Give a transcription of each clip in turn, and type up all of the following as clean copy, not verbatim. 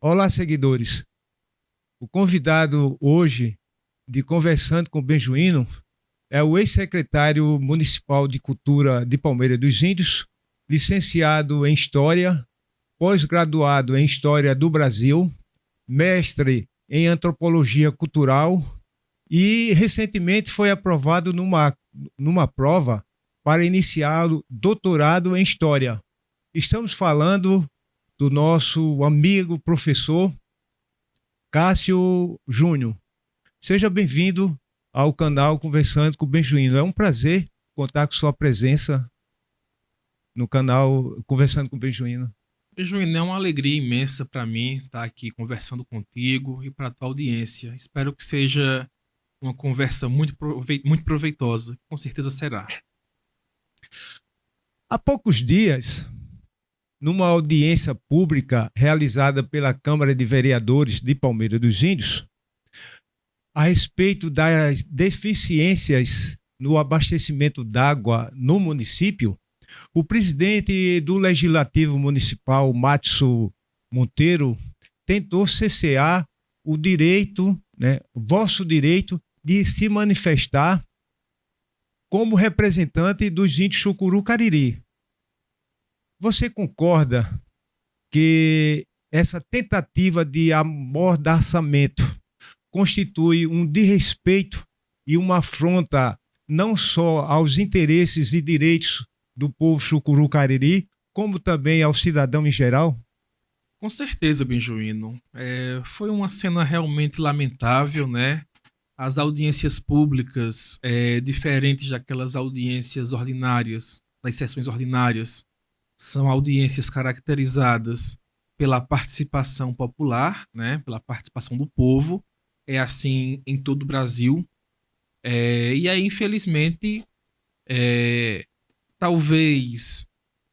Olá, seguidores. O convidado hoje de Conversando com Benjuíno é o ex-secretário municipal de Cultura de Palmeira dos Índios, licenciado em História, pós-graduado em História do Brasil, mestre em Antropologia Cultural e recentemente foi aprovado numa prova para iniciar o doutorado em História. Estamos falando do nosso amigo professor Cássio Júnior. Seja bem-vindo ao canal Conversando com o Benjuíno. É um prazer contar com sua presença no canal Conversando com o Benjuíno. Benjuíno, é uma alegria imensa para mim estar aqui conversando contigo e para a tua audiência. Espero que seja uma conversa muito proveitosa. Com certeza será. Há poucos dias, numa audiência pública realizada pela Câmara de Vereadores de Palmeira dos Índios, a respeito das deficiências no abastecimento d'água no município, o presidente do Legislativo Municipal, Mátcio Monteiro, tentou cessear o direito, vosso direito de se manifestar como representante dos índios Chucuru-Cariri. Você concorda que essa tentativa de amordaçamento constitui um desrespeito e uma afronta não só aos interesses e direitos do povo Chucuru-Cariri, como também ao cidadão em geral? Com certeza, Benjuíno. Foi uma cena realmente lamentável, né? As audiências públicas, diferentes daquelas audiências ordinárias, das sessões ordinárias, são audiências caracterizadas pela participação popular, né? Pela participação do povo. É assim em todo o Brasil. E aí, infelizmente, talvez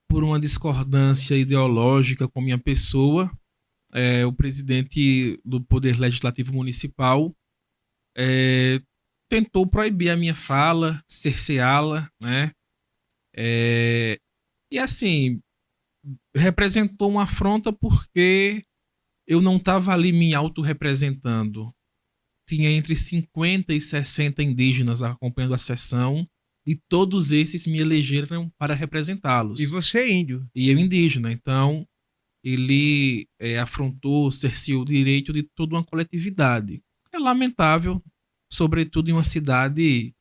por uma discordância ideológica com minha pessoa, o presidente do Poder Legislativo Municipal tentou proibir a minha fala, cerceá-la, né? E assim, representou uma afronta porque eu não estava ali me autorrepresentando. Tinha entre 50 e 60 indígenas acompanhando a sessão e todos esses me elegeram para E representá-los. você é índio. E eu indígena, então ele afrontou, cerceou o direito de toda uma coletividade. É lamentável, sobretudo em uma cidade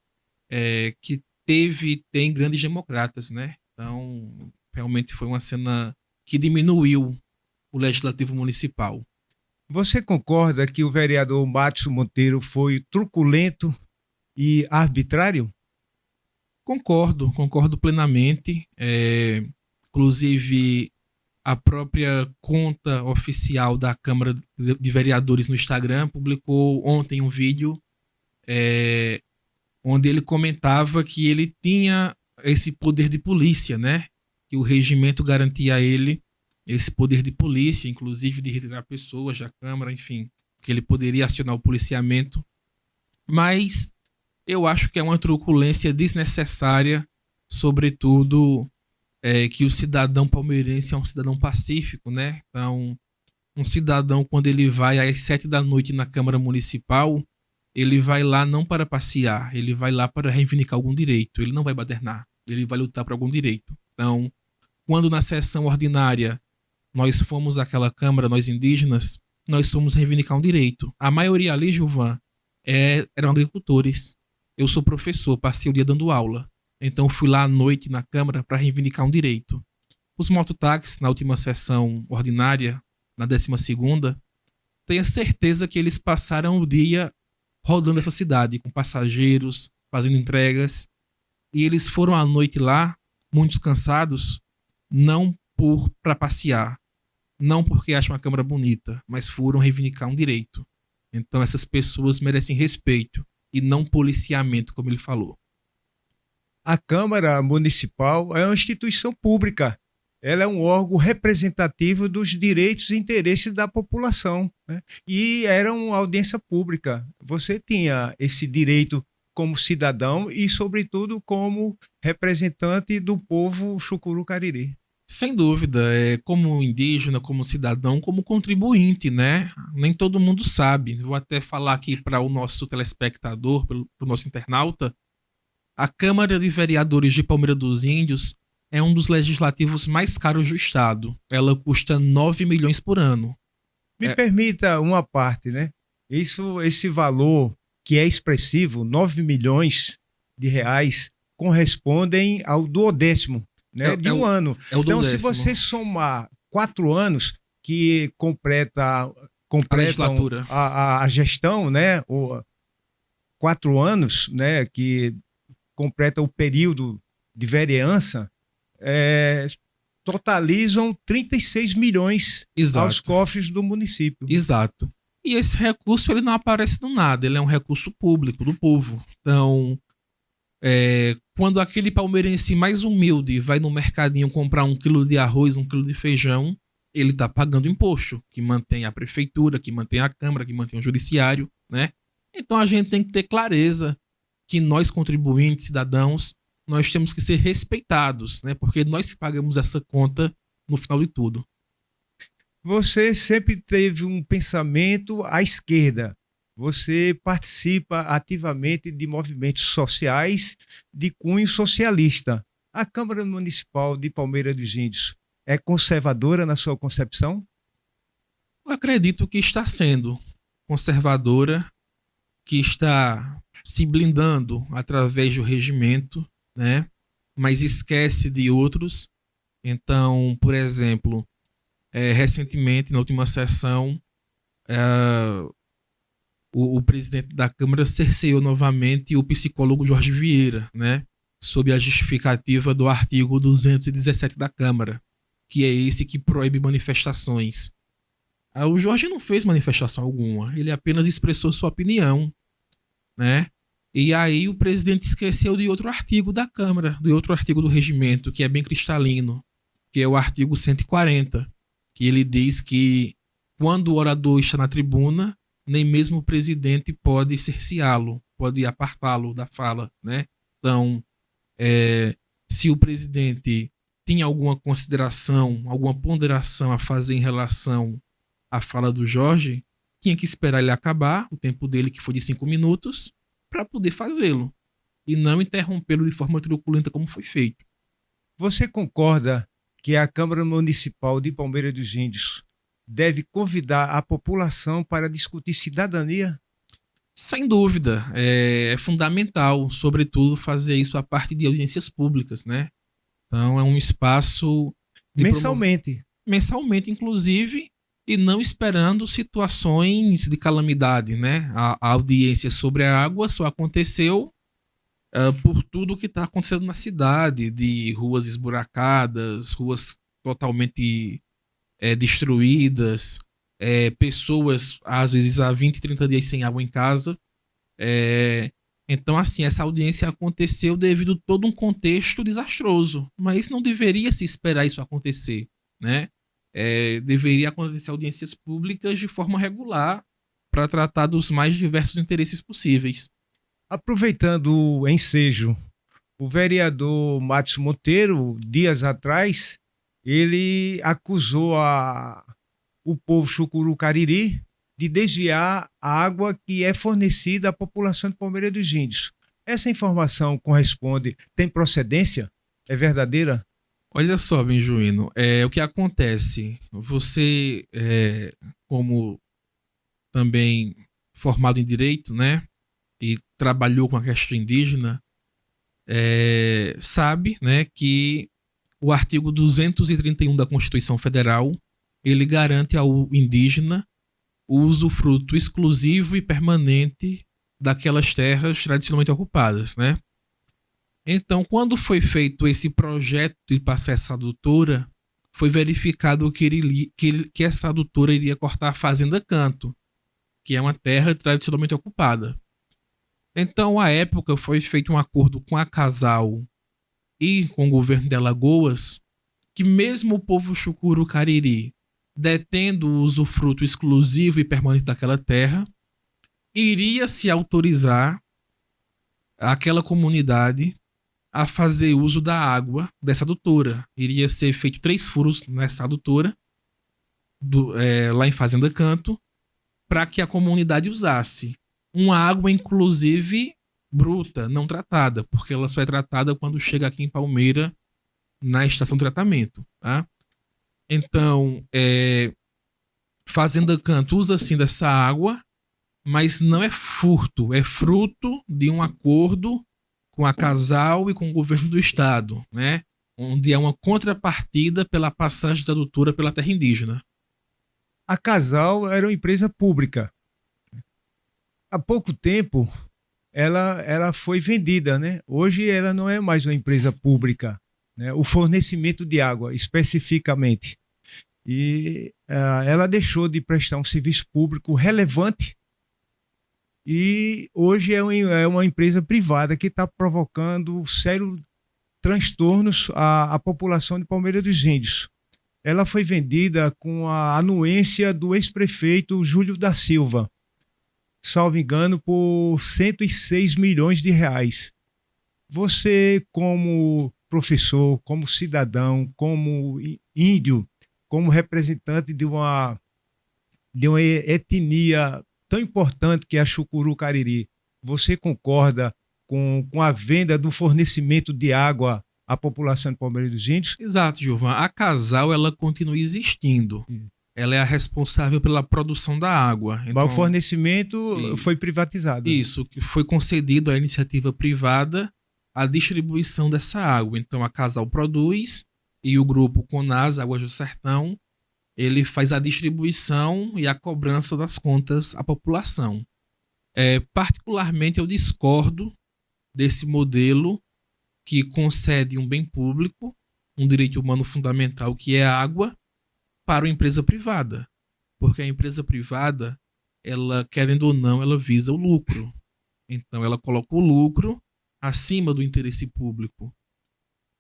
que teve e tem grandes democratas, né? Então, realmente foi uma cena que diminuiu o legislativo municipal. Você concorda que o vereador Mátcio Monteiro foi truculento e arbitrário? Concordo plenamente. Inclusive, a própria conta oficial da Câmara de Vereadores no Instagram publicou ontem um vídeo onde ele comentava que ele tinha esse poder de polícia, né? Que o regimento garantia a ele esse poder de polícia, inclusive de retirar pessoas da Câmara, enfim, que ele poderia acionar o policiamento. Mas eu acho que é uma truculência desnecessária, sobretudo que o cidadão palmeirense é um cidadão pacífico, né? Então, um cidadão, quando ele vai às 7 da noite na Câmara Municipal, ele vai lá não para passear, ele vai lá para reivindicar algum direito. Ele não vai badernar, ele vai lutar por algum direito. Então, quando na sessão ordinária nós fomos àquela Câmara, nós indígenas, nós fomos reivindicar um direito. A maioria ali, Gilvan, eram agricultores. Eu sou professor, passei o dia dando aula. Então fui lá à noite na Câmara para reivindicar um direito. Os mototáxis, na última sessão ordinária, na 12ª, tenho certeza que eles passaram o dia rodando essa cidade, com passageiros, fazendo entregas. E eles foram à noite lá, muitos cansados, não para passear, não porque acham a Câmara bonita, mas foram reivindicar um direito. Então essas pessoas merecem respeito e não policiamento, como ele falou. A Câmara Municipal é uma instituição pública. Ela é um órgão representativo dos direitos e interesses da população, né? E era uma audiência pública. Você tinha esse direito como cidadão e, sobretudo, como representante do povo Chucuru-Cariri. Sem dúvida, como indígena, como cidadão, como contribuinte, né? Nem todo mundo sabe. Vou até falar aqui para o nosso telespectador, para o nosso internauta. A Câmara de Vereadores de Palmeira dos Índios é um dos legislativos mais caros do estado. Ela custa 9 milhões por ano. Me É, permita uma parte, né? Esse valor que é expressivo, 9 milhões de reais, correspondem ao duodécimo, é, né, de é um o, ano. é o Então, se duodécimo. você somar 4 anos que A completam legislatura. a gestão, né, 4 anos, né, que completa o período de vereança, é, totalizam 36 milhões aos Exato. cofres do município. Exato. E esse recurso ele não aparece do nada, ele é um recurso público do povo. Então, quando aquele palmeirense mais humilde vai no mercadinho comprar 1 quilo de arroz, 1 quilo de feijão, ele está pagando imposto, que mantém a prefeitura, que mantém a Câmara, que mantém o judiciário, né? Então a gente tem que ter clareza que nós, contribuintes, cidadãos, nós temos que ser respeitados, né? Porque nós que pagamos essa conta no final de tudo. Você sempre teve um pensamento à esquerda. Você participa ativamente de movimentos sociais de cunho socialista. A Câmara Municipal de Palmeira dos Índios é conservadora na sua concepção? Eu acredito que está sendo conservadora, que está se blindando através do regimento, né? Mas esquece de outros. Então, por exemplo, recentemente, na última sessão, é, o presidente da Câmara cerceou novamente o psicólogo Jorge Vieira, né? Sob a justificativa do artigo 217 da Câmara, que é esse que proíbe manifestações. O Jorge não fez manifestação alguma, ele apenas expressou sua opinião, né? E aí o presidente esqueceu de outro artigo da Câmara, de outro artigo do regimento, que é bem cristalino, que é o artigo 140, que ele diz que quando o orador está na tribuna, nem mesmo o presidente pode cerceá-lo, pode apartá-lo da fala, né? Então, se o presidente tinha alguma consideração, alguma ponderação a fazer em relação à fala do Jorge, tinha que esperar ele acabar, o tempo dele, que foi de 5 minutos, para poder fazê-lo. E não interrompê-lo de forma truculenta como foi feito. Você concorda que a Câmara Municipal de Palmeira dos Índios deve convidar a população para discutir cidadania? Sem dúvida, é fundamental, sobretudo, fazer isso a parte de audiências públicas, né? Então, é um espaço de Mensalmente. mensalmente, inclusive, e não esperando situações de calamidade, né? A audiência sobre a água só aconteceu por tudo que está acontecendo na cidade, de ruas esburacadas, ruas totalmente destruídas, pessoas, às vezes, há 20, 30 dias sem água em casa. Então, assim, essa audiência aconteceu devido a todo um contexto desastroso, mas não deveria se esperar isso acontecer, né? Deveria acontecer audiências públicas de forma regular para tratar dos mais diversos interesses possíveis. Aproveitando o ensejo, o vereador Matos Monteiro, dias atrás, ele acusou o povo Chucuru Cariri de desviar a água que é fornecida à população de Palmeira dos Índios. Essa informação corresponde, tem procedência? É verdadeira? Olha só, Benjuíno, o que acontece? Você, como também formado em direito, né, e trabalhou com a questão indígena, sabe, né, que o artigo 231 da Constituição Federal, ele garante ao indígena o usufruto exclusivo e permanente daquelas terras tradicionalmente ocupadas, né? Então, quando foi feito esse projeto de passar essa adutora, foi verificado que essa adutora iria cortar a Fazenda Canto, que é uma terra tradicionalmente ocupada. Então, à época, foi feito um acordo com a Casal e com o governo de Alagoas, que mesmo o povo Chucuru Cariri, detendo o usufruto exclusivo e permanente daquela terra, iria se autorizar aquela comunidade a fazer uso da água dessa adutora. Iria ser feito 3 furos nessa adutora, lá em Fazenda Canto, para que a comunidade usasse. Uma água, inclusive, bruta, não tratada, porque ela só é tratada quando chega aqui em Palmeira, na estação de tratamento. Tá? Então, Fazenda Canto usa sim dessa água, mas não é furto, é fruto de um acordo com a Casal e com o governo do estado, né? Onde é uma contrapartida pela passagem da adutora pela terra indígena. A Casal era uma empresa pública. Há pouco tempo, ela foi vendida, né? Hoje ela não é mais uma empresa pública, né? O fornecimento de água, especificamente. E ela deixou de prestar um serviço público relevante e hoje é uma empresa privada que está provocando sérios transtornos à população de Palmeira dos Índios. Ela foi vendida com a anuência do ex-prefeito Júlio da Silva, salvo engano, por 106 milhões de reais. Você, como professor, como cidadão, como índio, como representante de uma etnia tão importante que é a Xucuru Cariri, você concorda com a venda do fornecimento de água à população de Palmeira dos Índios? Exato, Gilvan. A Casal, ela continua existindo. Ela é a responsável pela produção da água. Então, mas o fornecimento foi privatizado. Isso, que foi concedido à iniciativa privada a distribuição dessa água. Então a Casal produz e o grupo Conas Águas do Sertão, ele faz a distribuição e a cobrança das contas à população. Particularmente eu discordo desse modelo que concede um bem público, um direito humano fundamental que é a água, para uma empresa privada. Porque a empresa privada, ela, querendo ou não, ela visa o lucro. Então ela coloca o lucro acima do interesse público.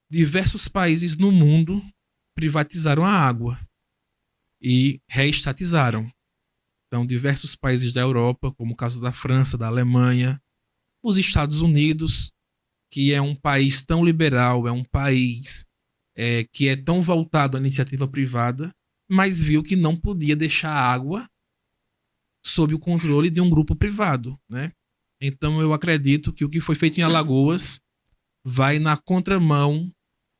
Diversos países no mundo privatizaram a água e reestatizaram. Então, diversos países da Europa, como o caso da França, da Alemanha, os Estados Unidos, que é um país tão liberal, é um país que é tão voltado à iniciativa privada, mas viu que não podia deixar a água sob o controle de um grupo privado, né? Então, eu acredito que o que foi feito em Alagoas vai na contramão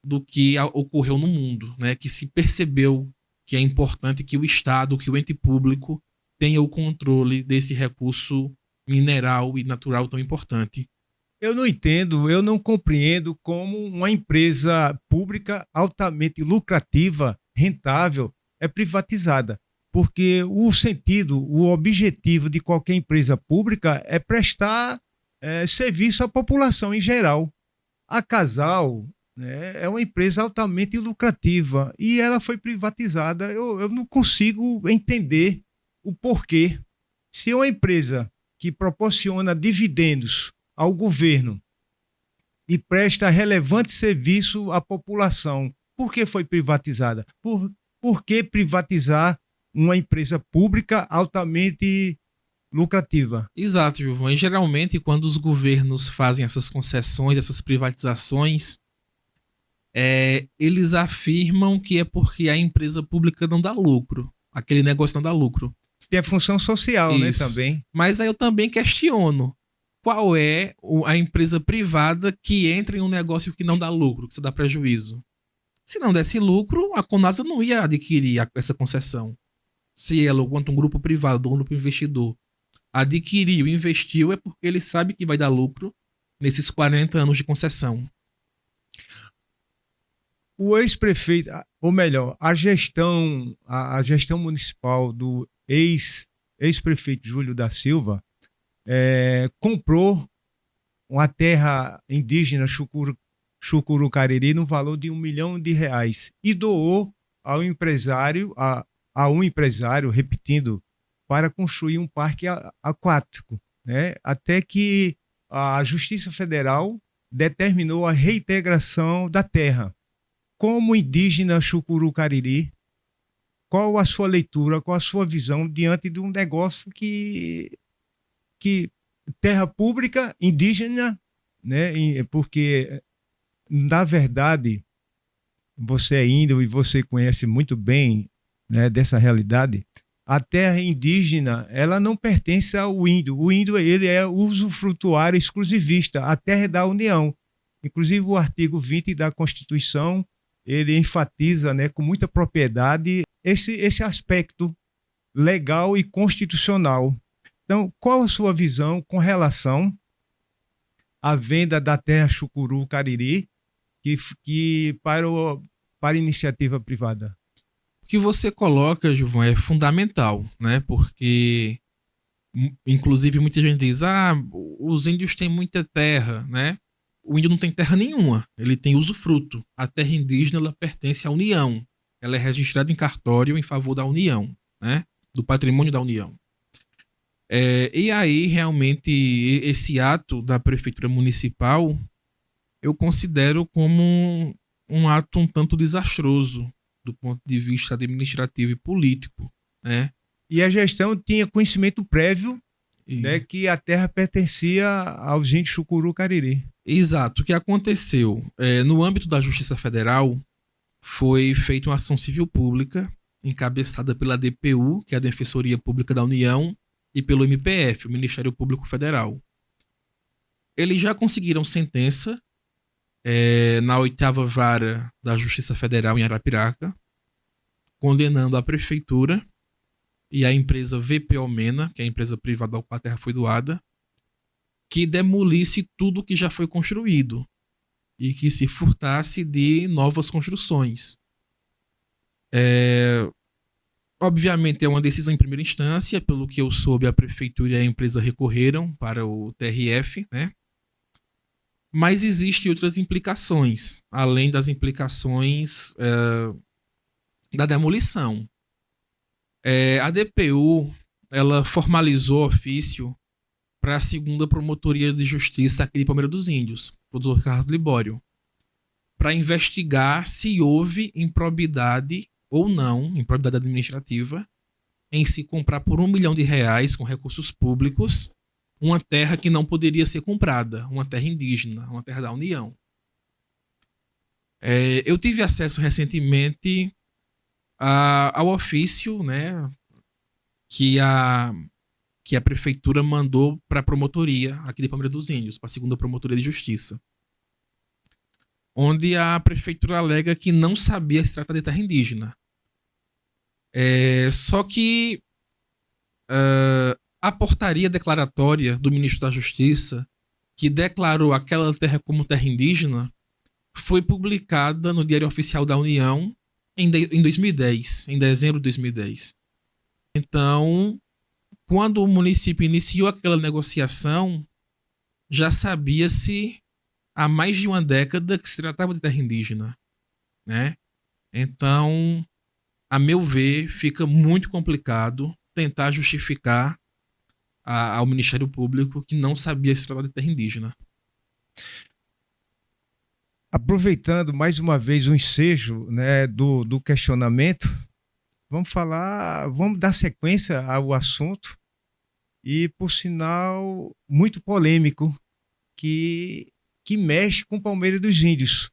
do que ocorreu no mundo, né? Que se percebeu que é importante que o Estado, que o ente público tenha o controle desse recurso mineral e natural tão importante. Eu não entendo, eu não compreendo como uma empresa pública altamente lucrativa, rentável, é privatizada. Porque o sentido, o objetivo de qualquer empresa pública é prestar serviço à população em geral. A Casal, né, é uma empresa altamente lucrativa e ela foi privatizada. Eu não consigo entender o porquê. Se é uma empresa que proporciona dividendos ao governo e presta relevante serviço à população, por que foi privatizada? Por que privatizar uma empresa pública altamente lucrativa? Exato, Gilvan. E geralmente, quando os governos fazem essas concessões, essas privatizações, eles afirmam que é porque a empresa pública não dá lucro. Aquele negócio não dá lucro. Tem a função social, né, Isso. também. Mas aí eu também questiono. Qual é a empresa privada que entra em um negócio que não dá lucro, que se dá prejuízo? Se não desse lucro, a Conasa não ia adquirir essa concessão. Se ela, quanto um grupo privado, um grupo investidor, adquiriu, investiu, é porque ele sabe que vai dar lucro nesses 40 anos de concessão. O ex-prefeito, ou melhor, a gestão municipal do ex-prefeito Júlio da Silva comprou uma terra indígena Xucuru Cariri no valor de R$1 milhão e doou ao empresário, a um empresário, repetindo, para construir um parque aquático, né? Até que a Justiça Federal determinou a reintegração da terra. Como indígena Xucuru Cariri, qual a sua leitura, qual a sua visão diante de um negócio que terra pública indígena, né? Porque Na verdade, você é índio e você conhece muito bem, né, dessa realidade. A terra indígena, ela não pertence ao índio. O índio, ele é usufrutuário exclusivista. A terra é da União. Inclusive, o artigo 20 da Constituição, ele enfatiza, né, com muita propriedade esse aspecto legal e constitucional. Então, qual a sua visão com relação à venda da terra Chucuru Cariri que para iniciativa privada? O que você coloca, Gilvan, é fundamental, né? Porque, inclusive, muita gente diz: os índios têm muita terra, né? O índio não tem terra nenhuma, ele tem usufruto. A terra indígena, ela pertence à União. Ela é registrada em cartório em favor da União, né? Do patrimônio da União. E aí, realmente, esse ato da Prefeitura Municipal, eu considero como um ato um tanto desastroso do ponto de vista administrativo e político, né? E a gestão tinha conhecimento prévio, né, que a terra pertencia aos índios Chucuru Cariri. Exato. O que aconteceu? No âmbito da Justiça Federal, foi feita uma ação civil pública, encabeçada pela DPU, que é a Defensoria Pública da União, e pelo MPF, o Ministério Público Federal. Eles já conseguiram sentença na 8ª Vara da Justiça Federal em Arapiraca, condenando a Prefeitura e a empresa VPO Mena, que é a empresa privada ao qual a terra foi doada, que demolisse tudo que já foi construído e que se furtasse de novas construções. Obviamente é uma decisão em primeira instância, pelo que eu soube, a Prefeitura e a empresa recorreram para o TRF, né? Mas existem outras implicações, além das implicações da demolição. A DPU, ela formalizou ofício para a 2ª Promotoria de Justiça aqui de Palmeira dos Índios, o Dr. Ricardo Libório, para investigar se houve improbidade ou não, improbidade administrativa, em se comprar por R$1 milhão com recursos públicos uma terra que não poderia ser comprada, uma terra indígena, uma terra da União. Eu tive acesso recentemente ao ofício, né, que a Prefeitura mandou para a promotoria aqui de Palmeira dos Índios, para a 2ª Promotoria de Justiça, onde a Prefeitura alega que não sabia se tratar de terra indígena. Só que a portaria declaratória do ministro da Justiça, que declarou aquela terra como terra indígena, foi publicada no Diário Oficial da União em 2010, em dezembro de 2010. Então, quando o município iniciou aquela negociação, já sabia-se há mais de uma década que se tratava de terra indígena, né? Então, a meu ver, fica muito complicado tentar justificar ao Ministério Público que não sabia se tratar de terra indígena. Aproveitando mais uma vez o ensejo, né, do questionamento, vamos dar sequência ao assunto e, por sinal, muito polêmico, que mexe com Palmeira dos Índios,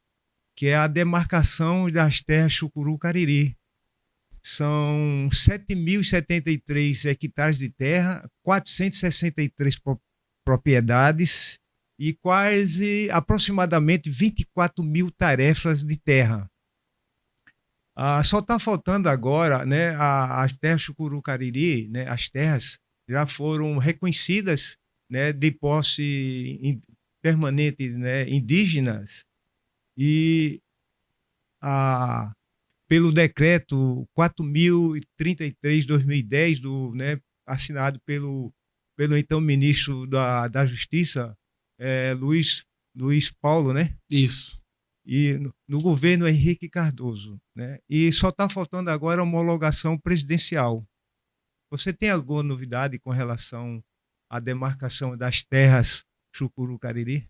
que é a demarcação das terras Chucuru Cariri. São 7.073 hectares de terra, 463 propriedades e aproximadamente 24 mil tarefas de terra. Só está faltando agora, né, as terras Chucuru Cariri, né, as terras já foram reconhecidas, né, de posse permanente, né, indígenas, e pelo decreto 4.033/2010, né, assinado pelo então ministro da Justiça, Luiz Paulo, né? Isso. E no governo Henrique Cardoso, né? E só está faltando agora a homologação presidencial. Você tem alguma novidade com relação à demarcação das terras Chucuru Cariri?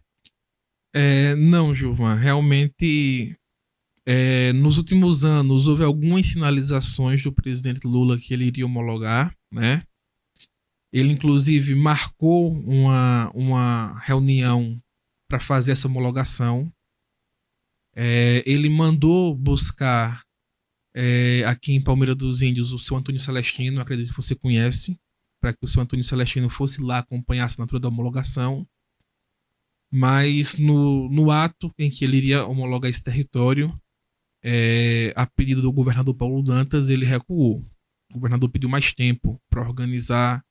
Não, Gilvan. Realmente, nos últimos anos, houve algumas sinalizações do presidente Lula que ele iria homologar, né? Ele, inclusive, marcou uma reunião para fazer essa homologação. Ele mandou buscar aqui em Palmeira dos Índios o seu Antônio Celestino, acredito que você conhece, para que o seu Antônio Celestino fosse lá acompanhar a assinatura da homologação. Mas no ato em que ele iria homologar esse território, a pedido do governador Paulo Dantas, ele recuou. O governador pediu mais tempo para organizar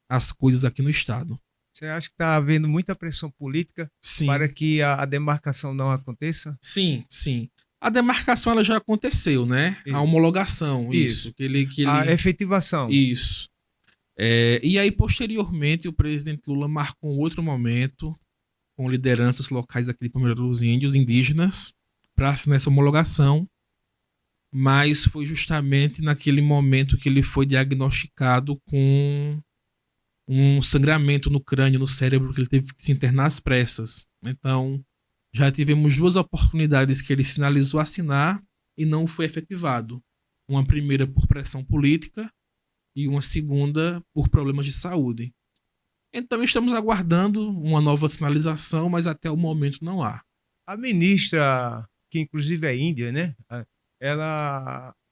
as coisas aqui no estado. Você acha que está havendo muita pressão política Sim. para que a demarcação não aconteça? Sim, sim. A demarcação ela já aconteceu, né? Isso. A homologação, Isso. Que ele... A efetivação. Isso. E aí, posteriormente, o presidente Lula marcou um outro momento com lideranças locais aqui de Palmeira dos Índios, indígenas, para assinar essa homologação, mas foi justamente naquele momento que ele foi diagnosticado com um sangramento no crânio, no cérebro, que ele teve que se internar às pressas. Então, já tivemos 2 oportunidades que ele sinalizou assinar e não foi efetivado. Uma primeira por pressão política e uma segunda por problemas de saúde. Então, estamos aguardando uma nova sinalização, mas até o momento não há. A ministra, que inclusive é índia, né?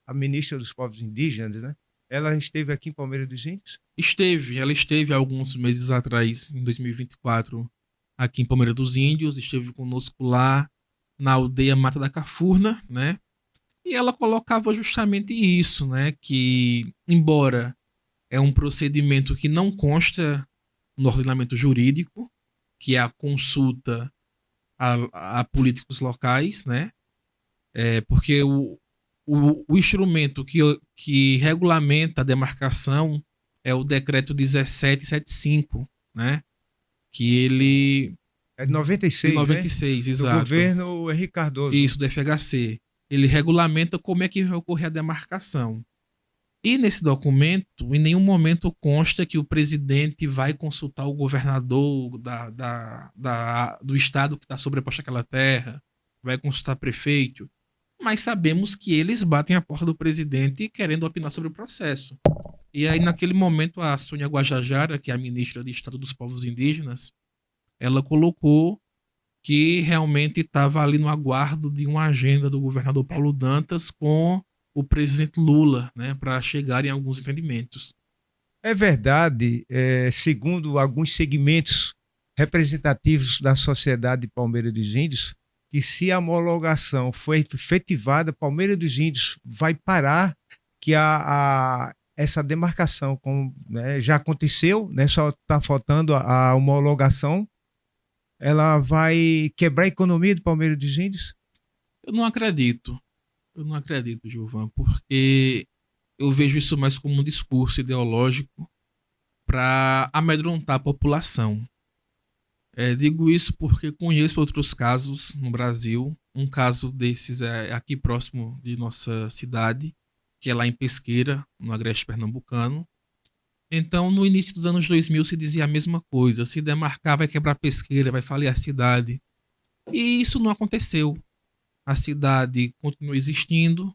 A ministra dos povos indígenas, né? Ela esteve aqui em Palmeira dos Índios? Ela esteve há alguns meses atrás, em 2024, aqui em Palmeira dos Índios, esteve conosco lá na aldeia Mata da Cafurna, né? E ela colocava justamente isso, né? Que, embora é um procedimento que não consta no ordenamento jurídico, que é a consulta a políticos locais, né? Porque o instrumento que regulamenta a demarcação é o decreto 1775, né? Que ele... É de 96, de 96, né? exato. Do governo Henrique Cardoso. Isso, do FHC. Ele regulamenta como é que vai ocorrer a demarcação. E nesse documento, em nenhum momento consta que o presidente vai consultar o governador do estado que está sobreposto àquela terra, vai consultar prefeito, mas sabemos que eles batem a porta do presidente querendo opinar sobre o processo. E aí, naquele momento, a Sônia Guajajara, que é a ministra de Estado dos Povos Indígenas, ela colocou que realmente estava ali no aguardo de uma agenda do governador Paulo Dantas com o presidente Lula, né, para chegar em alguns entendimentos. É verdade, segundo alguns segmentos representativos da sociedade de Palmeira dos Índios, que se a homologação for efetivada, Palmeira dos Índios vai parar, que essa demarcação, como, né, já aconteceu, né, só está faltando a homologação, ela vai quebrar a economia de Palmeira dos Índios? Eu não acredito, Gilvan, porque eu vejo isso mais como um discurso ideológico para amedrontar a população. Digo isso porque conheço outros casos no Brasil. Um caso desses é aqui próximo de nossa cidade, que é lá em Pesqueira, no Agreste Pernambucano. Então, no início dos anos 2000 se dizia a mesma coisa. Se demarcar, vai quebrar Pesqueira, vai falir a cidade. E isso não aconteceu. A cidade continua existindo.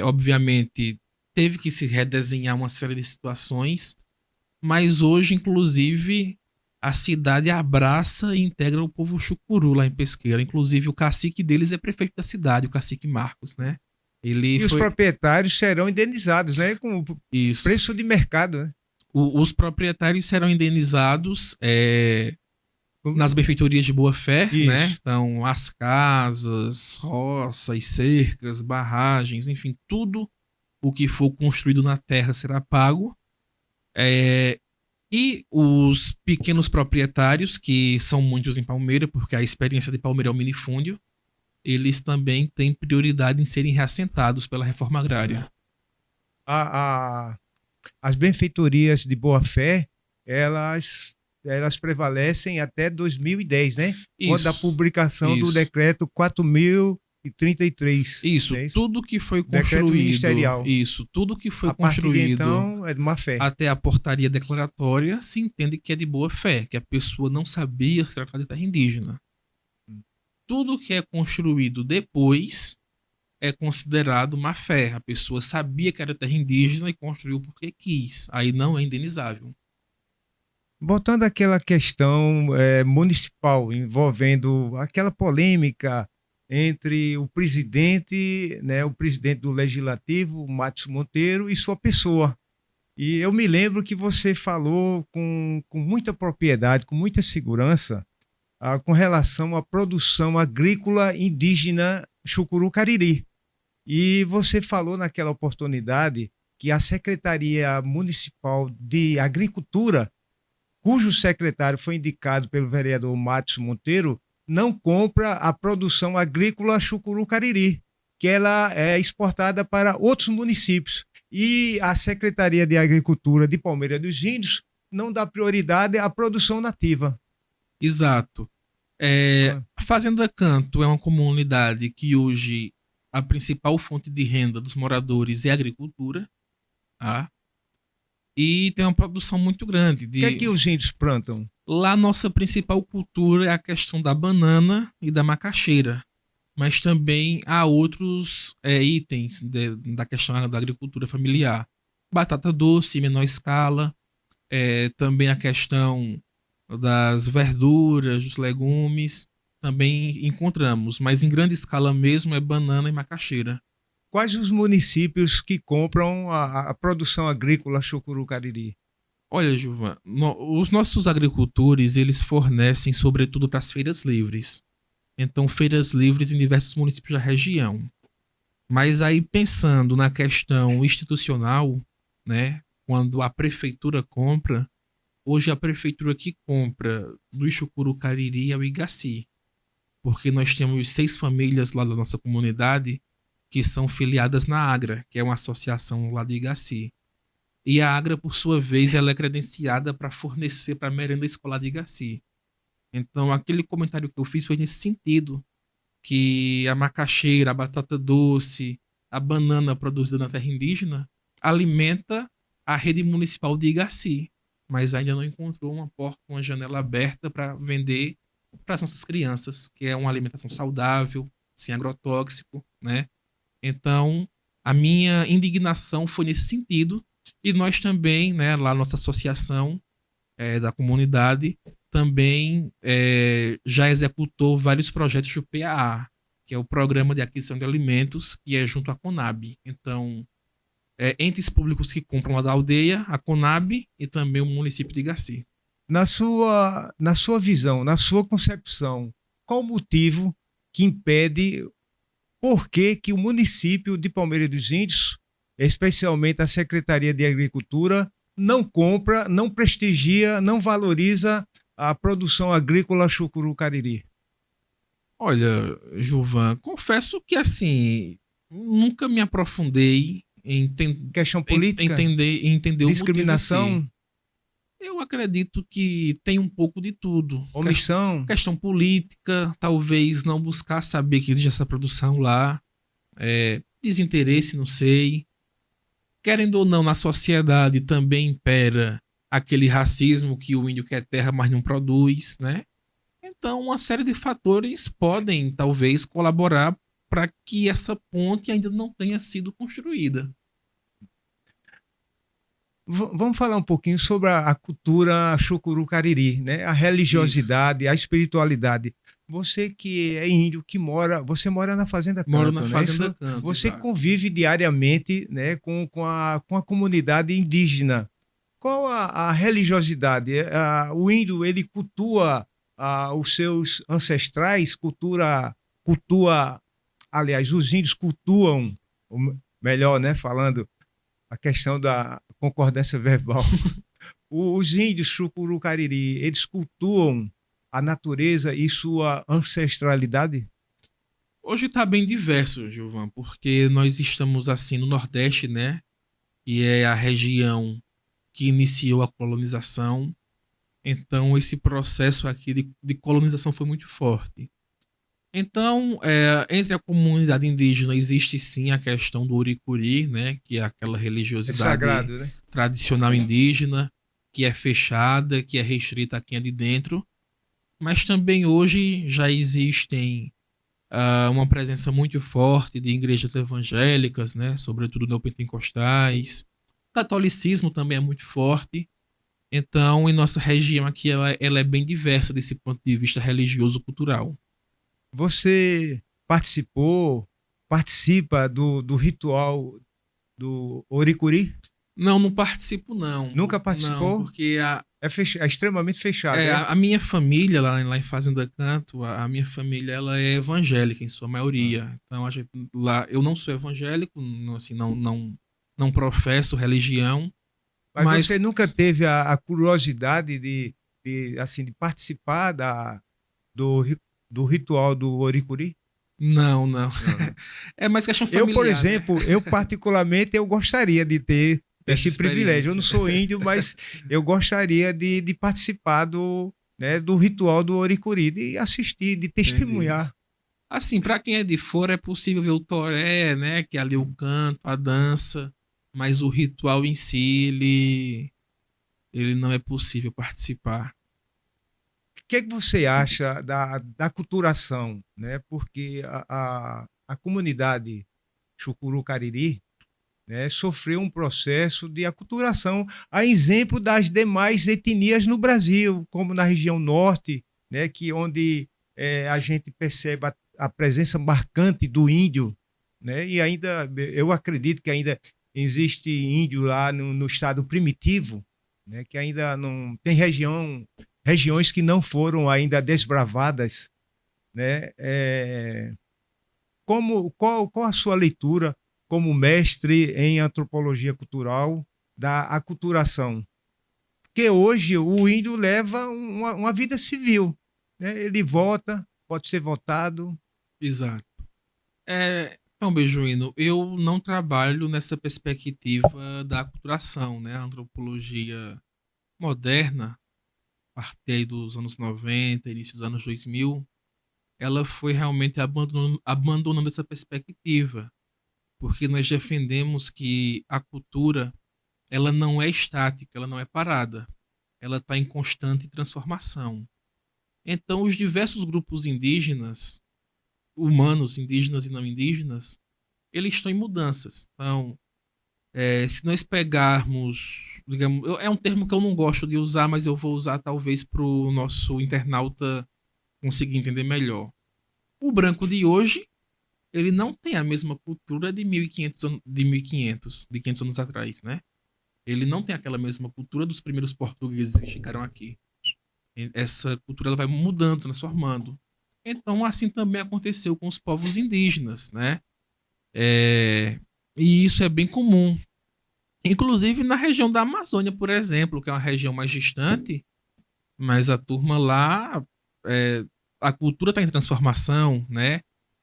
Obviamente, teve que se redesenhar uma série de situações. Mas hoje, inclusive, a cidade abraça e integra o povo chucuru lá em Pesqueira. Inclusive, o cacique deles é prefeito da cidade, o cacique Marcos, né? Os proprietários serão indenizados, né? Com Isso. Preço de mercado, né? Os proprietários serão indenizados nas benfeitorias de boa-fé, né? Então, as casas, roças, cercas, barragens, enfim, tudo o que for construído na terra será pago. E os pequenos proprietários, que são muitos em Palmeira, porque a experiência de Palmeira é o minifúndio, eles também têm prioridade em serem reassentados pela reforma agrária. As benfeitorias de boa-fé, elas prevalecem até 2010, né? Isso, quando a publicação do decreto 4.033. Isso, né? Tudo que foi decreto ministerial. Isso, tudo que foi construído. A partir de então, é de má fé. Até a portaria declaratória se entende que é de boa fé, que a pessoa não sabia se tratar de terra indígena. Tudo que é construído depois é considerado má fé. A pessoa sabia que era terra indígena e construiu porque quis. Aí não é indenizável. Voltando àquela questão municipal envolvendo aquela polêmica entre o presidente do Legislativo, Matos Monteiro, e sua pessoa. E eu me lembro que você falou com muita propriedade, com muita segurança, com relação à produção agrícola indígena Chucuru Cariri. E você falou naquela oportunidade que a Secretaria Municipal de Agricultura, cujo secretário foi indicado pelo vereador Matos Monteiro, não compra a produção agrícola Chucuru Cariri, que ela é exportada para outros municípios. E a Secretaria de Agricultura de Palmeira dos Índios não dá prioridade à produção nativa. Exato. A Fazenda Canto é uma comunidade que hoje a principal fonte de renda dos moradores é a agricultura, tá? E tem uma produção muito grande. O que é que os índios plantam? Lá, nossa principal cultura é a questão da banana e da macaxeira. Mas também há outros itens da questão da agricultura familiar. Batata doce em menor escala. Também a questão das verduras, dos legumes. Também encontramos. Mas em grande escala mesmo é banana e macaxeira. Quais os municípios que compram a produção agrícola Chucuru Cariri? Olha, Gilvan, os nossos agricultores, eles fornecem sobretudo para as feiras livres. Então, feiras livres em diversos municípios da região. Mas aí, pensando na questão institucional, né, quando a prefeitura compra, hoje a prefeitura que compra do Chucuru Cariri é o Igaci. Porque nós temos 6 famílias lá da nossa comunidade que são filiadas na Agra, que é uma associação lá de Igaci. E a Agra, por sua vez, ela é credenciada para fornecer para a merenda escolar de Igaci. Então, aquele comentário que eu fiz foi nesse sentido, que a macaxeira, a batata doce, a banana produzida na terra indígena alimenta a rede municipal de Igaci, mas ainda não encontrou uma porta, uma janela aberta para vender para as nossas crianças, que é uma alimentação saudável, sem agrotóxico, né? Então, a minha indignação foi nesse sentido. E nós também, né, lá nossa associação da comunidade, também já executou vários projetos do PAA, que é o Programa de Aquisição de Alimentos, que é junto à Conab. Então, entes públicos que compram lá da aldeia, a Conab e também o município de Igaci. Na sua visão, na sua concepção, qual o motivo que impede, por que o município de Palmeira dos Índios, especialmente a Secretaria de Agricultura, não compra, não prestigia, não valoriza a produção agrícola Chucuru Cariri? Olha, Gilvan, confesso que assim, nunca me aprofundei em questão política, entender o discriminação, motivo em si. Eu acredito que tem um pouco de tudo. omissão, Questão política, talvez não buscar saber que existe essa produção lá, desinteresse, não sei. Querendo ou não, na sociedade também impera aquele racismo que o índio quer terra, mas não produz, né? Então, uma série de fatores podem, talvez, colaborar para que essa ponte ainda não tenha sido construída. Vamos falar um pouquinho sobre a cultura Chucuru Cariri, né? A religiosidade, a espiritualidade. Você que é índio, você mora na Fazenda Canto, Moro na né? Fazenda Canto. Você exato. convive diariamente, né, com a comunidade indígena. Qual a religiosidade? O índio, ele cultua os seus ancestrais, aliás, os índios cultuam, melhor, né, falando a questão da concordância verbal. Os índios Chucuru Cariri, eles cultuam a natureza e sua ancestralidade? Hoje está bem diverso, Gilvan, porque nós estamos assim no Nordeste, né? Que é a região que iniciou a colonização. Então, esse processo aqui de colonização foi muito forte. Então, entre a comunidade indígena existe sim a questão do Uricuri, né? Que é aquela religiosidade sagrado, né? tradicional indígena, que é fechada, que é restrita a quem é de dentro. Mas também hoje já existem uma presença muito forte de igrejas evangélicas, né? Sobretudo neopentecostais. O catolicismo também é muito forte. Então, em nossa região aqui, ela é bem diversa desse ponto de vista religioso-cultural. Você participa do ritual do Oricuri? Não, não participo, não. Nunca participou? Não, porque É extremamente fechado. a minha família, lá em Fazenda Canto, a minha família ela é evangélica, em sua maioria. Então, a gente, lá, eu não sou evangélico, não, assim, não professo religião, Mas mas você nunca teve a curiosidade assim, de participar do, ri- do ritual do Oricuri? não. Não. É mais questão Eu, por familiar, né? exemplo, eu particularmente eu gostaria de ter Dessa este privilégio. Eu não experiência. sou índio, mas eu gostaria de participar do ritual do Oricuri, de assistir, de Entendi. testemunhar. Assim, para quem é de fora é possível ver o toré, né? Que é ali o canto, a dança, mas o ritual em si, ele não é possível participar. O que é que você acha da culturação, né? Porque a comunidade Chucuru Cariri, né, sofreu um processo de aculturação, a exemplo das demais etnias no Brasil, como na região norte, né, que onde a gente percebe a presença marcante do índio, né, e ainda eu acredito que ainda existe índio lá no estado primitivo, né, que ainda não tem regiões que não foram ainda desbravadas, né? Qual a sua leitura como mestre em antropologia cultural da aculturação? Porque hoje o índio leva uma vida civil, né? Ele vota, pode ser votado. Exato. Então, Bejuíno, eu não trabalho nessa perspectiva da aculturação, né? A antropologia moderna, a partir aí dos anos 90, início dos anos 2000, ela foi realmente abandonando essa perspectiva, porque nós defendemos que a cultura, ela não é estática, ela não é parada, ela está em constante transformação. Então, os diversos grupos indígenas, humanos, indígenas e não indígenas, eles estão em mudanças. Então, se nós pegarmos, digamos, é um termo que eu não gosto de usar, mas eu vou usar talvez para o nosso internauta conseguir entender melhor. O branco de hoje, ele não tem a mesma cultura de 1500, de 500 anos atrás, né? Ele não tem aquela mesma cultura dos primeiros portugueses que chegaram aqui. Essa cultura ela vai mudando, transformando. Então, assim também aconteceu com os povos indígenas, né? E isso é bem comum. Inclusive na região da Amazônia, por exemplo, que é uma região mais distante, mas a turma lá, é, a cultura está em transformação, né?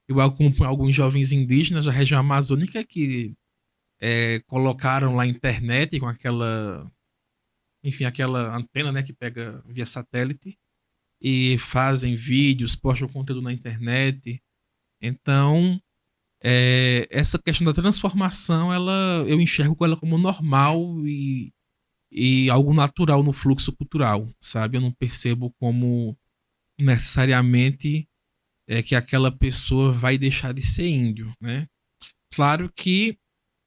Eu acompanho alguns jovens indígenas da região amazônica que colocaram lá a internet com aquela, enfim, aquela antena, né, que pega via satélite e fazem vídeos, postam conteúdo na internet. Então, essa questão da transformação, eu enxergo ela como normal e algo natural no fluxo cultural, sabe? Eu não percebo como necessariamente que aquela pessoa vai deixar de ser índio, né? Claro que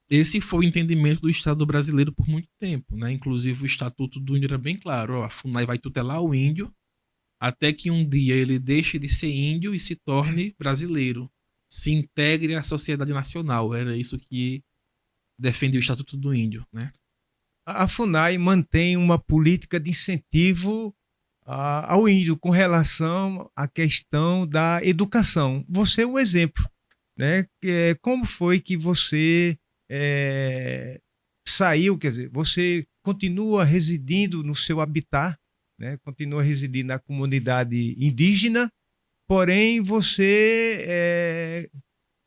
esse foi o entendimento do Estado brasileiro por muito tempo, né? Inclusive o Estatuto do Índio era bem claro, ó, a FUNAI vai tutelar o índio até que um dia ele deixe de ser índio e se torne brasileiro, se integre à sociedade nacional. Era isso que defendia o Estatuto do Índio, né? A FUNAI mantém uma política de incentivo ao índio com relação à questão da educação. Você é um exemplo, né? Como foi que você saiu, quer dizer, você continua residindo no seu habitat, né? Continua residindo na comunidade indígena, porém você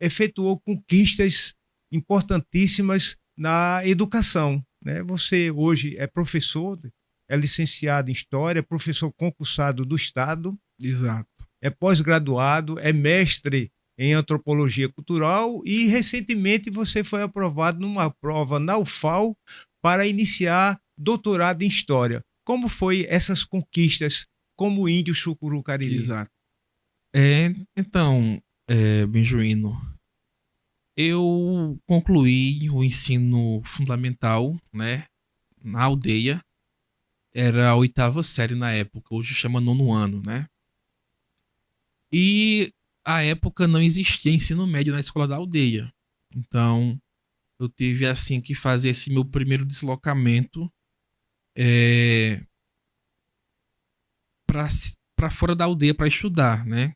efetuou conquistas importantíssimas na educação, né? Você hoje é professor, é licenciado em História, é professor concursado do Estado, Exato. é pós-graduado, é mestre em Antropologia Cultural e recentemente você foi aprovado numa prova na UFAL para iniciar doutorado em História. Como foi essas conquistas como índio Chucuru Cariri? Exato. Então, Benjuíno, eu concluí o ensino fundamental, né, na aldeia. Era a oitava série na época, hoje chama nono ano, né? E à época não existia ensino médio na escola da aldeia. Então, eu tive assim que fazer esse meu primeiro deslocamento é, para fora da aldeia para estudar, né?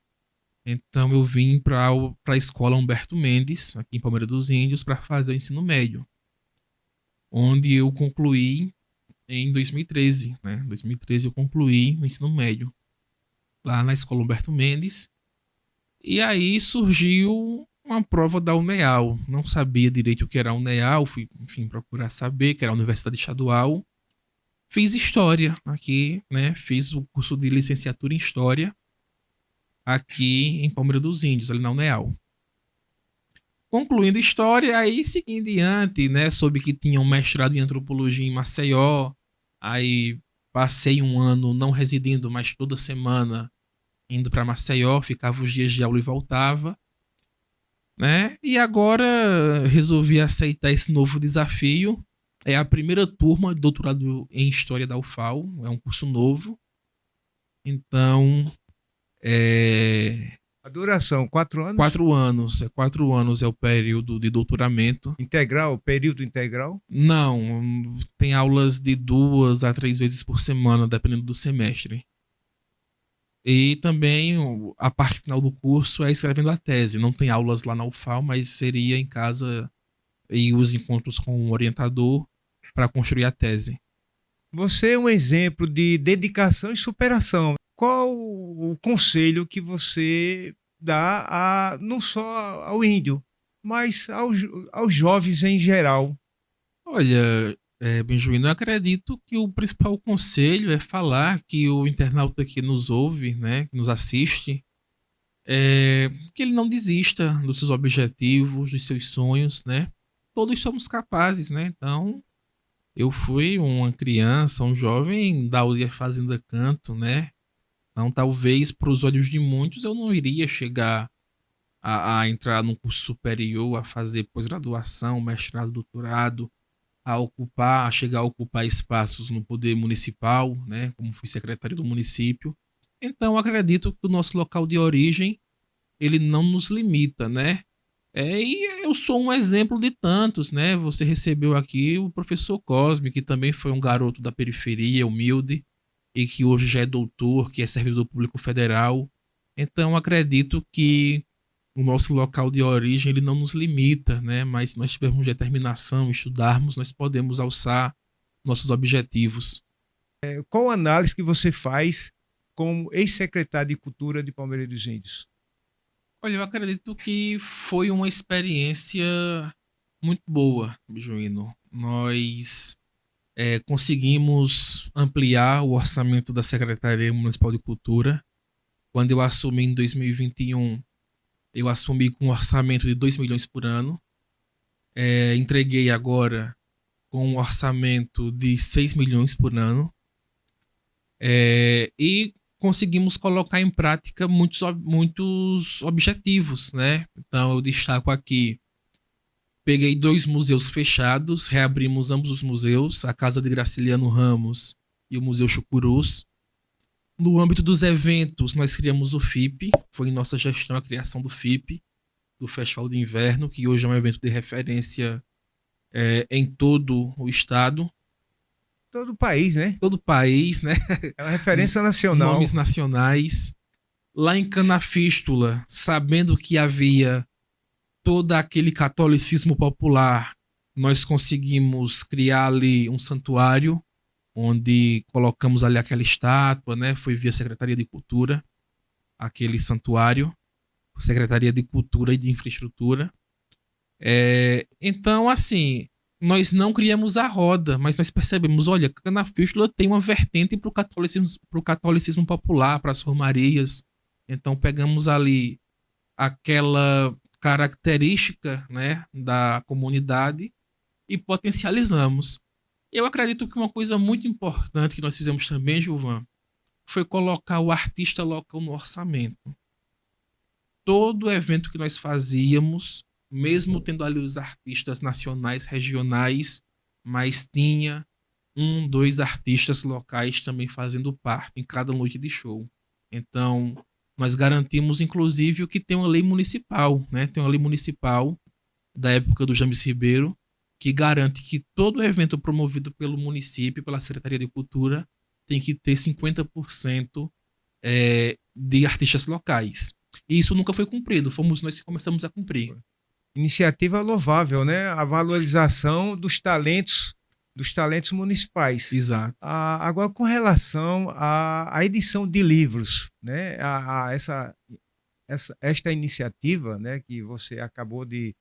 Então eu vim para a escola Humberto Mendes, aqui em Palmeira dos Índios, para fazer o ensino médio, onde eu concluí em 2013, né? Em 2013 eu concluí o ensino médio lá na escola Humberto Mendes. E aí surgiu uma prova da UNEAL. Não sabia direito o que era a UNEAL, fui, enfim, procurar saber, que era a Universidade Estadual. Fiz História aqui, né? Fiz o curso de licenciatura em História aqui em Palmeira dos Índios, ali na UNEAL. Concluindo História, aí segui em diante, né? Soube que tinha um mestrado em Antropologia em Maceió. Aí passei um ano não residindo, mas toda semana indo para Maceió, ficava os dias de aula e voltava, né? E agora resolvi aceitar esse novo desafio. É a primeira turma de doutorado em História da UFAL, é um curso novo. Então, A duração, 4 anos? 4 anos. 4 anos é o período de doutoramento. Integral, período integral? Não, tem aulas de 2 a 3 vezes por semana, dependendo do semestre. E também a parte final do curso é escrevendo a tese. Não tem aulas lá na UFAL, mas seria em casa e os encontros com o orientador para construir a tese. Você é um exemplo de dedicação e superação. Qual o conselho que você dá não só ao índio, mas aos jovens em geral? Olha, Benjuíno, eu acredito que o principal conselho é falar que o internauta que nos ouve, né, que nos assiste, que ele não desista dos seus objetivos, dos seus sonhos, né? Todos somos capazes, né? Então, eu fui uma criança, um jovem da aldeia Fazenda Canto, né? Então, talvez para os olhos de muitos eu não iria chegar a entrar num curso superior, a fazer pós-graduação, mestrado, doutorado, a chegar a ocupar espaços no poder municipal, né? Como fui secretário do município. Então, acredito que o nosso local de origem ele não nos limita, né? E eu sou um exemplo de tantos, né? Você recebeu aqui o professor Cosme, que também foi um garoto da periferia, humilde, e que hoje já é doutor, que é servidor público federal. Então, acredito que o nosso local de origem ele não nos limita, né? Mas se nós tivermos determinação, estudarmos, nós podemos alçar nossos objetivos. Qual análise que você faz como ex-secretário de Cultura de Palmeira dos Índios? Olha, eu acredito que foi uma experiência muito boa, Bijuíno. Nós conseguimos ampliar o orçamento da Secretaria Municipal de Cultura. Quando eu assumi em 2021, eu assumi com um orçamento de 2 milhões por ano. Entreguei agora com um orçamento de 6 milhões por ano. E conseguimos colocar em prática muitos objetivos, né? Então eu destaco aqui, peguei 2 museus fechados, reabrimos ambos os museus, a Casa de Graciliano Ramos e o Museu Chucurus. No âmbito dos eventos, nós criamos o FIP, foi em nossa gestão a criação do FIP, do Festival de Inverno, que hoje é um evento de referência em todo o estado. Todo o país, né? Todo o país, né? É uma referência nacional. Nomes nacionais. Lá em Canafístula, sabendo que havia todo aquele catolicismo popular, nós conseguimos criar ali um santuário, onde colocamos ali aquela estátua, né? Foi via Secretaria de Cultura, aquele santuário, Secretaria de Cultura e de Infraestrutura. Então, assim, nós não criamos a roda, mas nós percebemos, olha, Canafístula tem uma vertente para o catolicismo popular, para as romarias. Então pegamos ali aquela característica, né, da comunidade e potencializamos. Eu acredito que uma coisa muito importante que nós fizemos também, Gilvan, foi colocar o artista local no orçamento. Todo evento que nós fazíamos, mesmo tendo ali os artistas nacionais, regionais, mas tinha 2 artistas locais também fazendo parte em cada noite de show. Então, Nós garantimos, inclusive, que tem uma lei municipal, né? Tem uma lei municipal da época do James Ribeiro, que garante que todo evento promovido pelo município, pela Secretaria de Cultura, tem que ter 50% de artistas locais. E isso nunca foi cumprido, fomos nós que começamos a cumprir. Iniciativa louvável, né? A valorização dos talentos municipais. Exato. Agora, com relação à edição de livros, né? Esta iniciativa, né, que você acabou de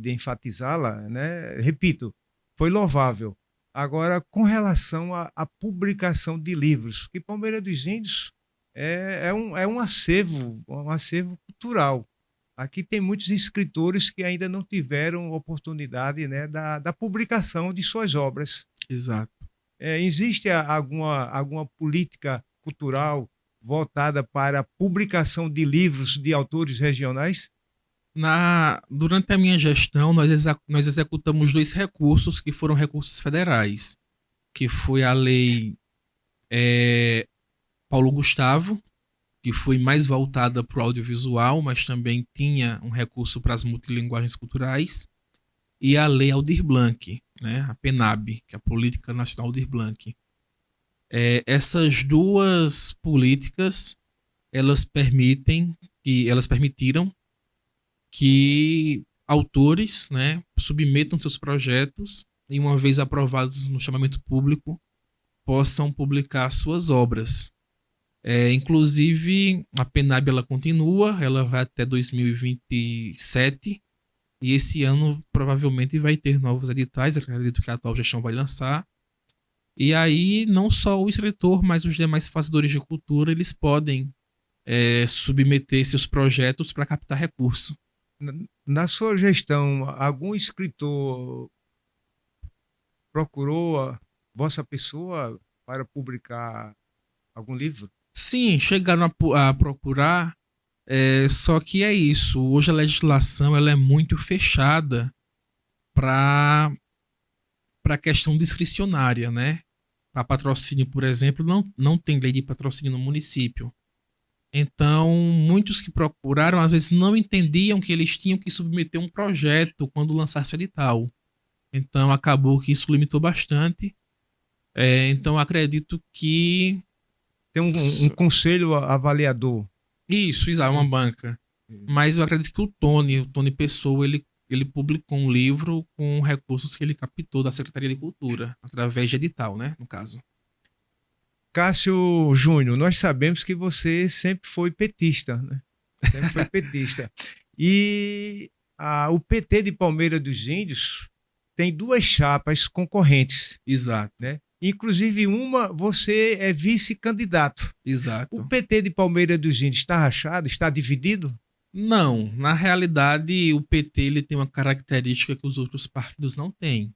enfatizá-la, né? Repito, foi louvável. Agora, com relação à publicação de livros, que Palmeira dos Índios é um acervo cultural. Aqui tem muitos escritores que ainda não tiveram oportunidade, né, da publicação de suas obras. Exato. Existe alguma política cultural voltada para a publicação de livros de autores regionais? Durante a minha gestão, nós executamos 2 recursos que foram recursos federais, que foi a lei Paulo Gustavo, que foi mais voltada para o audiovisual, mas também tinha um recurso para as multilinguagens culturais, e a lei Aldir Blanc, né, a PENAB, que é a Política Nacional Aldir Blanc. Essas 2 políticas, elas permitiram que autores, né, submetam seus projetos e, uma vez aprovados no chamamento público, possam publicar suas obras. Inclusive, a PENAB ela continua, ela vai até 2027, e esse ano provavelmente vai ter novos editais, acredito que a atual gestão vai lançar. E aí, não só o escritor, mas os demais fazedores de cultura, eles podem submeter seus projetos para captar recurso. Na sua gestão, algum escritor procurou a vossa pessoa para publicar algum livro? Sim, chegaram a procurar, só que é isso. Hoje a legislação ela é muito fechada para a questão discricionária, né? Para patrocínio, por exemplo, não tem lei de patrocínio no município. Então, muitos que procuraram, às vezes, não entendiam que eles tinham que submeter um projeto quando lançasse o edital. Então, acabou que isso limitou bastante. Então, acredito que... Tem um conselho avaliador. Isso, exato, uma banca. Mas eu acredito que o Tony Pessoa, ele publicou um livro com recursos que ele captou da Secretaria de Cultura, através de edital, né, no caso. Cássio Júnior, nós sabemos que você sempre foi petista, né? Sempre foi petista. E o PT de Palmeira dos Índios tem 2 chapas concorrentes. Exato. Né? Inclusive você é vice-candidato. Exato. O PT de Palmeira dos Índios está rachado, está dividido? Não, na realidade o PT ele tem uma característica que os outros partidos não têm,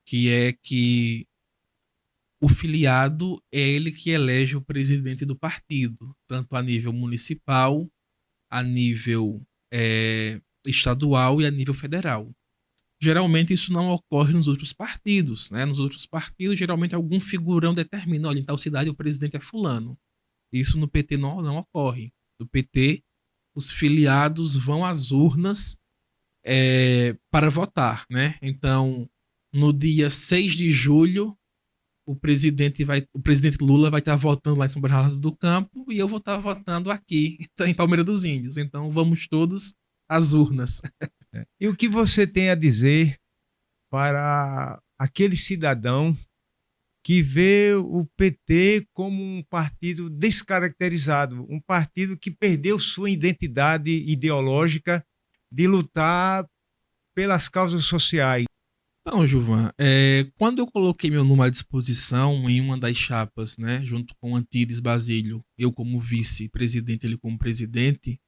que é que o filiado é ele que elege o presidente do partido, tanto a nível municipal, a nível estadual e a nível federal. Geralmente isso não ocorre nos outros partidos, né? Nos outros partidos, geralmente algum figurão determina, olha, em tal cidade o presidente é fulano. Isso no PT não ocorre. No PT, os filiados vão às urnas para votar, né? Então, no dia 6 de julho, o presidente Lula vai estar votando lá em São Bernardo do Campo e eu vou estar votando aqui em Palmeira dos Índios. Então, vamos todos às urnas. E o que você tem a dizer para aquele cidadão que vê o PT como um partido descaracterizado, um partido que perdeu sua identidade ideológica de lutar pelas causas sociais? Então, Gilvan, quando eu coloquei meu nome à disposição em uma das chapas, né, junto com Antides Basílio, eu como vice-presidente, ele como presidente,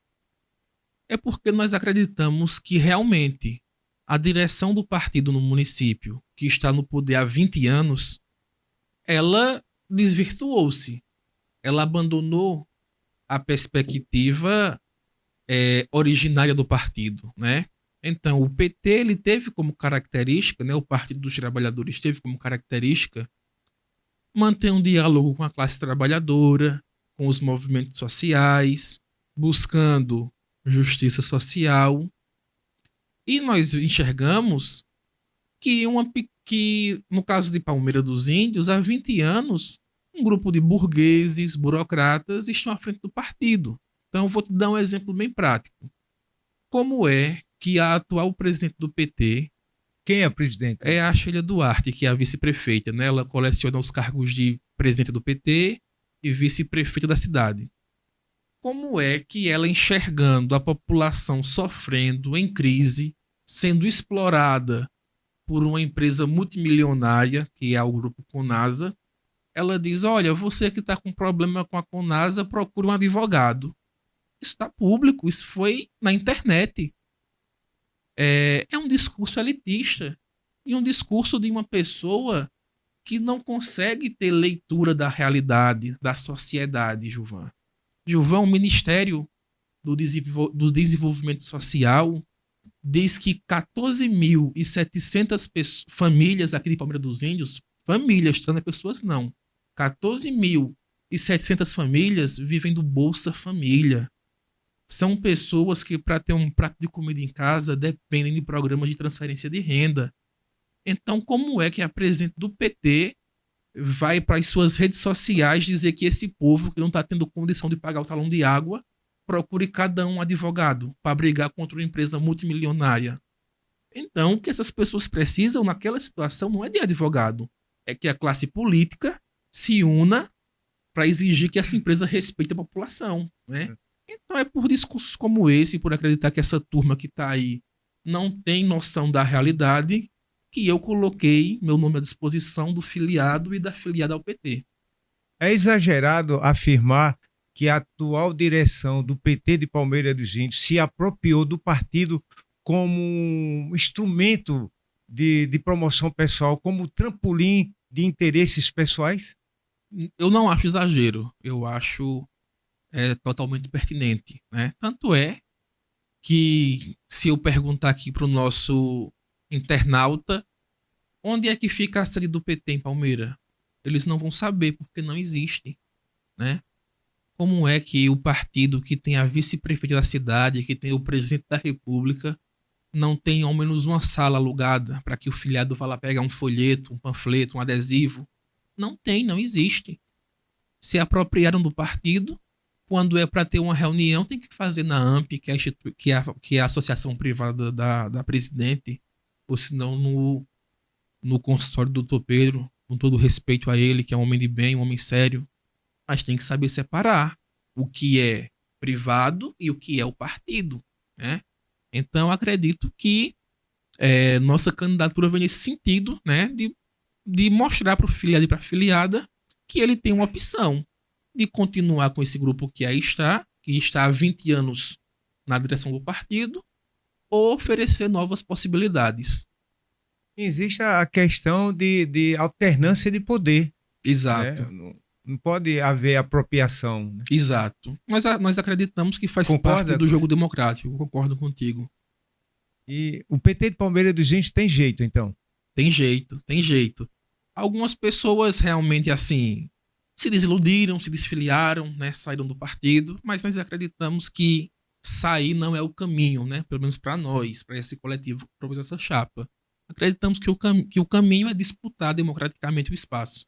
é porque nós acreditamos que realmente a direção do partido no município, que está no poder há 20 anos, ela desvirtuou-se. Ela abandonou a perspectiva originária do partido, né? Então, o PT ele teve como característica, né, o Partido dos Trabalhadores teve como característica manter um diálogo com a classe trabalhadora, com os movimentos sociais, buscando justiça social. E nós enxergamos que no caso de Palmeira dos Índios, há 20 anos, um grupo de burgueses, burocratas, estão à frente do partido. Então, eu vou te dar um exemplo bem prático. Como é que a atual presidente do PT... Quem é a presidente? É a Sheila Duarte, que é a vice-prefeita, né? Ela coleciona os cargos de presidente do PT e vice-prefeita da cidade. Como é que ela, enxergando a população sofrendo, em crise, sendo explorada por uma empresa multimilionária, que é o Grupo Conasa, ela diz, olha, você que está com problema com a Conasa, procure um advogado. Isso está público, isso foi na internet. É um discurso elitista e um discurso de uma pessoa que não consegue ter leitura da realidade, da sociedade, Gilvan. Gilvan, o Ministério do Desenvolvimento Social diz que 14.700 famílias aqui de Palmeira dos Índios, famílias, não é pessoas não, 14.700 famílias vivem do Bolsa Família. São pessoas que, para ter um prato de comida em casa, dependem de programas de transferência de renda. Então, como é que a presidente do PT vai para as suas redes sociais dizer que esse povo que não está tendo condição de pagar o talão de água, procure cada um advogado para brigar contra uma empresa multimilionária? Então, o que essas pessoas precisam naquela situação não é de advogado, é que a classe política se una para exigir que essa empresa respeite a população, né? Então é por discursos como esse, por acreditar que essa turma que está aí não tem noção da realidade, que eu coloquei meu nome à disposição do filiado e da filiada ao PT. É exagerado afirmar que a atual direção do PT de Palmeira dos Índios se apropriou do partido como um instrumento de promoção pessoal, como trampolim de interesses pessoais? Eu não acho exagero, eu acho totalmente pertinente, né? Tanto é que, se eu perguntar aqui para o nosso internauta onde é que fica a sede do PT em Palmeira, eles não vão saber, porque não existe, né? Como é que o partido que tem a vice-prefeita da cidade, que tem o presidente da república, não tem ao menos uma sala alugada para que o filiado vá lá pegar um folheto, um panfleto, um adesivo? Não tem, não existe. Se apropriaram do partido. Quando é para ter uma reunião, tem que fazer na AMP, que é a associação privada da presidente, ou senão no consultório do Dr. Pedro, com todo respeito a ele, que é um homem de bem, um homem sério. Mas tem que saber separar o que é privado e o que é o partido, né? Então, acredito que nossa candidatura vem nesse sentido, né? De mostrar para o filiado e para a filiada que ele tem uma opção de continuar com esse grupo que aí está, que está há 20 anos na direção do partido, ou oferecer novas possibilidades. Existe a questão de alternância de poder. Exato. Né? Não pode haver apropriação. Né? Exato. Nós acreditamos que faz Concorda parte do jogo democrático. Eu concordo contigo. E o PT de Palmeira dos Índios tem jeito, então? Tem jeito, tem jeito. Algumas pessoas realmente, assim, se desiludiram, se desfiliaram, né, saíram do partido, mas nós acreditamos que sair não é o caminho, né, pelo menos para nós, para esse coletivo que propôs essa chapa. Acreditamos que o caminho é disputar democraticamente o espaço.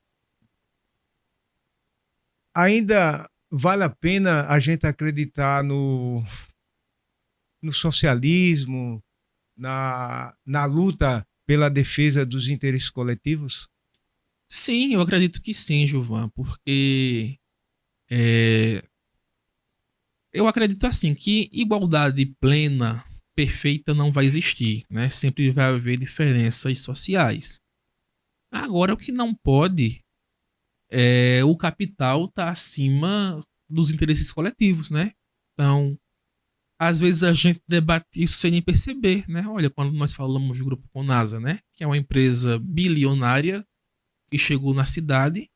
Ainda vale a pena a gente acreditar no socialismo, na luta pela defesa dos interesses coletivos? Sim, eu acredito que sim, Gilvan, porque eu acredito assim que igualdade plena, perfeita não vai existir, né? Sempre vai haver diferenças sociais. Agora, o que não pode é o capital estar acima dos interesses coletivos, né? Então, às vezes a gente debate isso sem nem perceber, né? Olha, quando nós falamos do Grupo Conasa, né? Que é uma empresa bilionária que chegou na cidade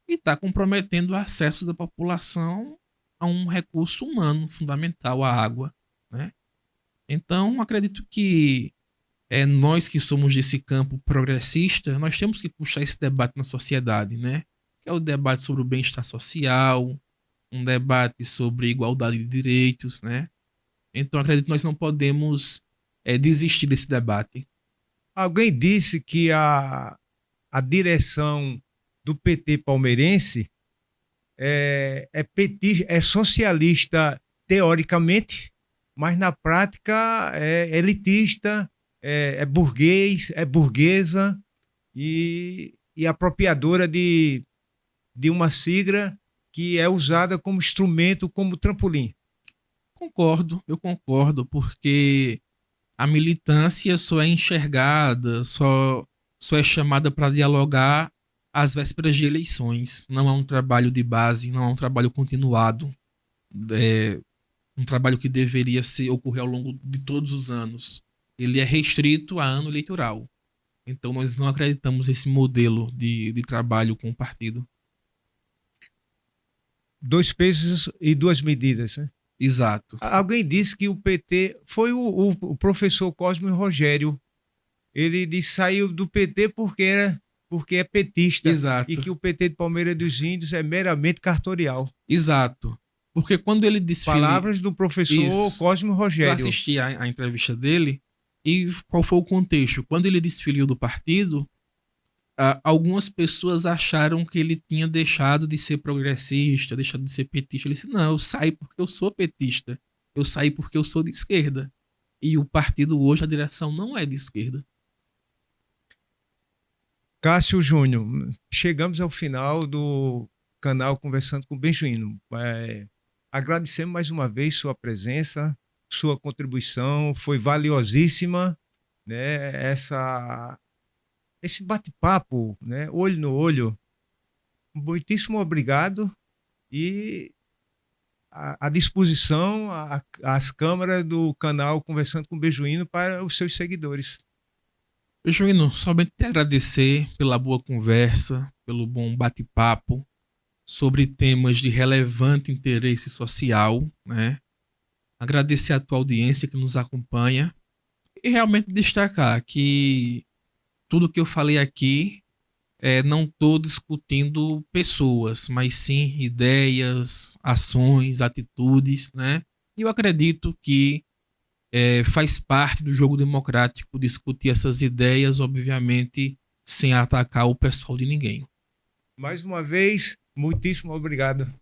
e está comprometendo o acesso da população a um recurso humano fundamental, a água, né? Então, acredito que nós que somos desse campo progressista, nós temos que puxar esse debate na sociedade, né? Que é o debate sobre o bem-estar social, um debate sobre igualdade de direitos, né? Então, acredito que nós não podemos desistir desse debate. Alguém disse que a direção do PT palmeirense é socialista teoricamente, mas na prática é elitista, é burguês, é burguesa e apropriadora de uma sigla que é usada como instrumento, como trampolim. Eu concordo, porque a militância só é enxergada, só é chamada para dialogar às vésperas de eleições. Não é um trabalho de base, não é um trabalho continuado, é um trabalho que deveria ocorrer ao longo de todos os anos. Ele é restrito a ano eleitoral. Então nós não acreditamos nesse modelo de trabalho com o partido. Dois pesos e duas medidas, né? Exato. Alguém disse que o PT foi o professor Cosme Rogério. Ele disse que saiu do PT porque é petista. Exato. E que o PT de Palmeira dos Índios é meramente cartorial. Exato. Porque quando ele desfilou... Palavras do professor Cosme Rogério. Eu assisti a entrevista dele e qual foi o contexto? Quando ele desfiliou do partido, algumas pessoas acharam que ele tinha deixado de ser progressista, deixado de ser petista. Ele disse, não, eu saí porque eu sou petista. Eu saí porque eu sou de esquerda. E o partido hoje, a direção não é de esquerda. Cássio Júnior, chegamos ao final do canal Conversando com Benjuíno. Agradecemos mais uma vez sua presença, sua contribuição, foi valiosíssima, né? Esse bate-papo, né? Olho no olho. Muitíssimo obrigado e à disposição às câmeras do canal Conversando com Benjuíno para os seus seguidores. Benjuíno, somente te agradecer pela boa conversa, pelo bom bate-papo sobre temas de relevante interesse social, né? Agradecer a tua audiência que nos acompanha e realmente destacar que tudo que eu falei aqui não estou discutindo pessoas, mas sim ideias, ações, atitudes, né? E eu acredito que faz parte do jogo democrático discutir essas ideias, obviamente, sem atacar o pessoal de ninguém. Mais uma vez, muitíssimo obrigado.